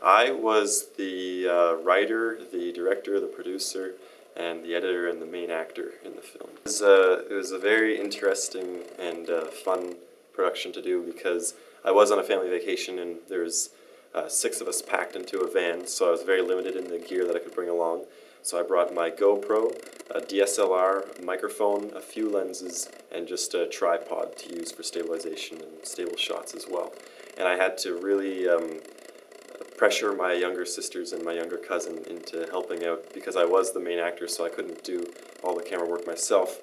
I was the writer, the director, the producer, and the editor and the main actor in the film. It was a very interesting and fun production to do because I was on a family vacation and there was 6 of us packed into a van, so I was very limited in the gear that I could bring along. So I brought my GoPro, a DSLR, a microphone, a few lenses, and just a tripod to use for stabilization and stable shots as well. And I had to really pressure my younger sisters and my younger cousin into helping out because I was the main actor, so I couldn't do all the camera work myself.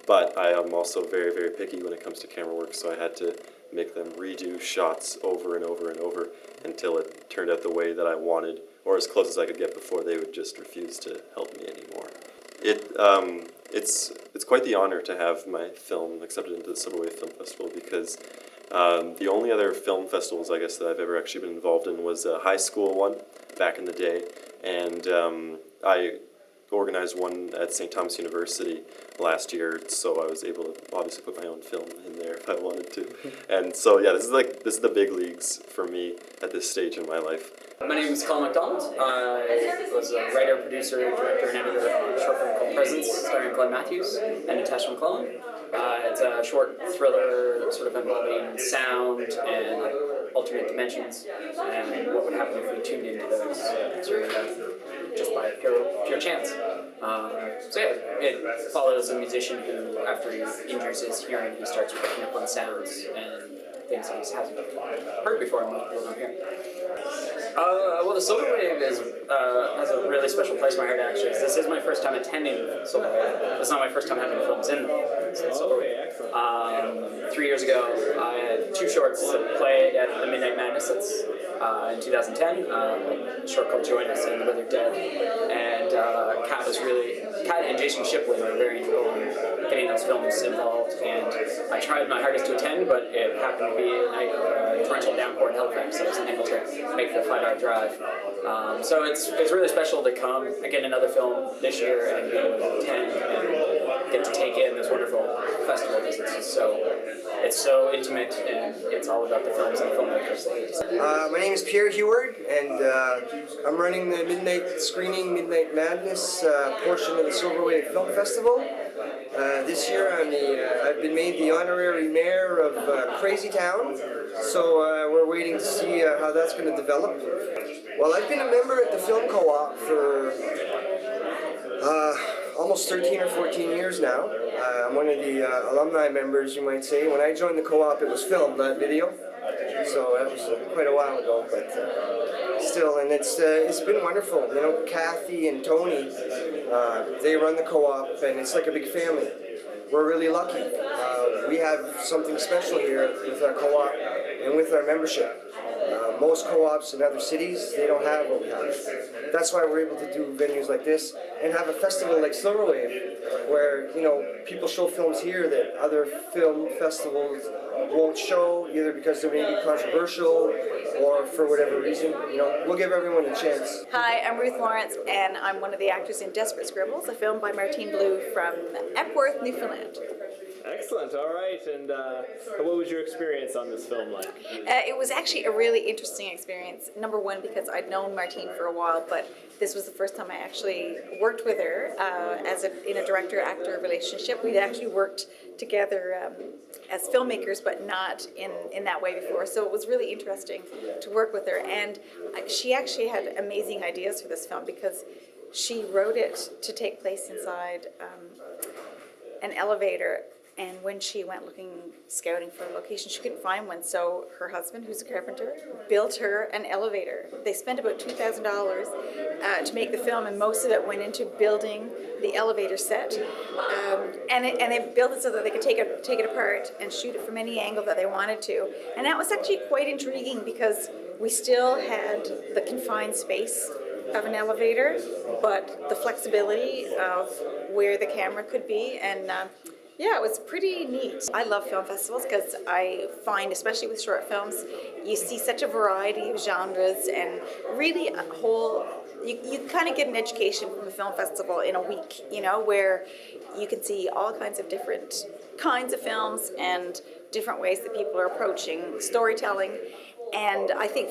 But I am also very, very picky when it comes to camera work, so I had to make them redo shots over and over and over until it turned out the way that I wanted, or as close as I could get before they would just refuse to help me anymore. It's quite the honor to have my film accepted into the Silverwave Film Festival because the only other film festivals, I guess, that I've ever actually been involved in was a high school one back in the day, and I organized one at St. Thomas University last year, so I was able to obviously put my own film in there if I wanted to. And so yeah, this is the big leagues for me at this stage in my life. My name is Colin McDonald. I was a writer, producer, director, and editor of a short film called Presence, starring Glenn Matthews and Natasha McClellan. It's a short thriller sort of involving sound and alternate dimensions and what would happen if we tuned into those sort of just by pure chance. So yeah, it follows a musician who, after he injures his hearing, he starts picking up on sounds and things he hasn't heard before in most people don't hear. Well, the Silverwave has a really special place in my heart, actually. This is my first time attending Silverwave. It's not my first time having films in Silverwave. 3 years ago, I had 2 shorts that played at the Midnight Madness. That's in 2010. A short called Join Us and The Withered Dead. And Kat and Jason Shipley were very involved in getting those films involved. And I tried my hardest to attend, but it happened to be a night of torrential downpour in Halifax, so I was unable to make the 5-hour drive. So it's really special to come and get another film this year and be able to attend and get to take in this wonderful festival because it's so intimate and it's all about the films and the filmmakers. My name is Pierre Heward, and I'm running the midnight screening, Midnight Madness portion of the Silverwave Film Festival. This year I've been made the honorary mayor of Crazy Town, so we're waiting to see how that's going to develop. Well, I've been a member at the Film Co-op for almost 13 or 14 years now. I'm one of the alumni members, you might say. When I joined the co-op, it was film, not video, so that was quite a while ago, but still, and it's been wonderful. You know, Kathy and Tony, they run the co-op, and it's like a big family. We're really lucky. We have something special here with our co-op and with our membership. Most co-ops in other cities, they don't have what we have. That's why we're able to do venues like this and have a festival like Silverwave, where, you know, people show films here that other film festivals won't show, either because they may be controversial or for whatever reason. You know, we'll give everyone a chance. Hi, I'm Ruth Lawrence, and I'm one of the actors in Desperate Scribbles, a film by Martine Blue from Epworth, Newfoundland. Excellent, all right, and what was your experience on this film like? It was actually a really interesting experience. Number one, because I'd known Martine for a while, but this was the first time I actually worked with her in a director-actor relationship. We'd actually worked together as filmmakers, but not in that way before, so it was really interesting to work with her. And she actually had amazing ideas for this film because she wrote it to take place inside an elevator. And when she went scouting for a location, she couldn't find one. So her husband, who's a carpenter, built her an elevator. They spent about $2,000 to make the film, and most of it went into building the elevator set. And they built it so that they could take it apart and shoot it from any angle that they wanted to. And that was actually quite intriguing because we still had the confined space of an elevator, but the flexibility of where the camera could be. And yeah, it was pretty neat. I love film festivals because I find, especially with short films, you see such a variety of genres and really you kind of get an education from a film festival in a week, you know, where you can see all kinds of different kinds of films and different ways that people are approaching storytelling. And I think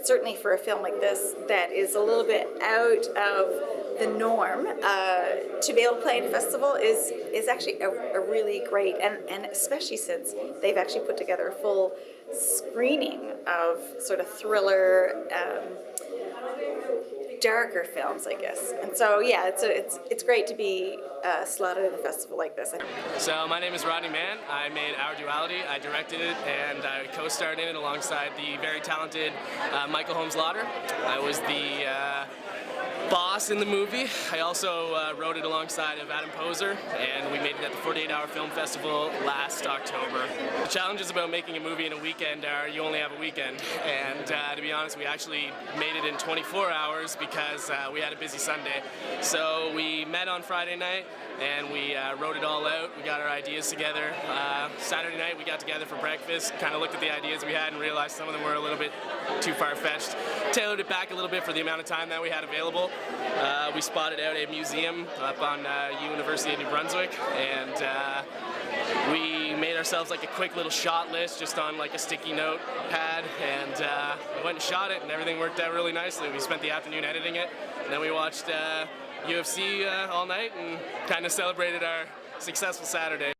certainly for a film like this that is a little bit out of the norm, to be able to play in a festival is actually a really great, and especially since they've actually put together a full screening of sort of thriller, darker films, I guess. And so yeah, it's great to be slotted in a festival like this. So my name is Rodney Mann. I made Our Duality. I directed it and I co-starred in it alongside the very talented Michael Holmes Lauder. I was the boss in the movie. I also wrote it alongside of Adam Poser, and we made it at the 48-Hour Film Festival last October. The challenges about making a movie in a weekend are you only have a weekend, and to be honest, we actually made it in 24 hours because we had a busy Sunday. So we met on Friday night and we wrote it all out. We got our ideas together. Saturday night we got together for breakfast, kind of looked at the ideas we had and realized some of them were a little bit too far-fetched. Tailored it back a little bit for the amount of time that we had available. We spotted out a museum up on University of New Brunswick, and we made ourselves like a quick little shot list just on like a sticky note pad, and we went and shot it, and everything worked out really nicely. We spent the afternoon editing it, and then we watched UFC all night and kind of celebrated our successful Saturday.